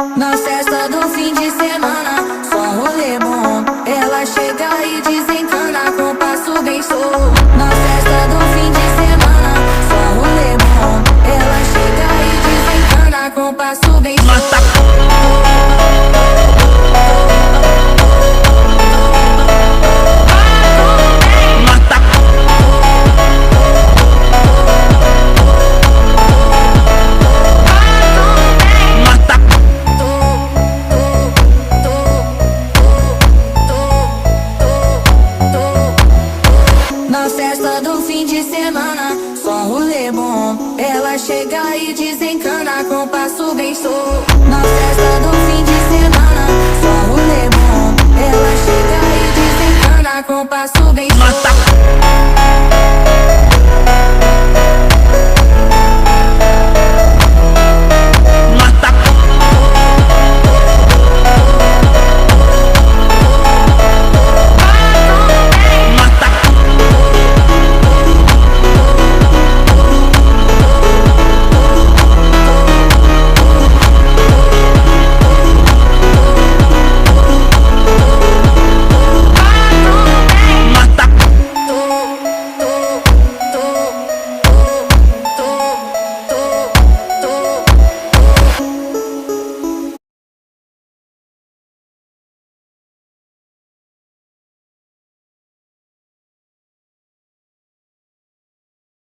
Na festa do fim de semana, só rolê bom. Ela chega e desencana com passo bem solto. Na festa do fim de semana.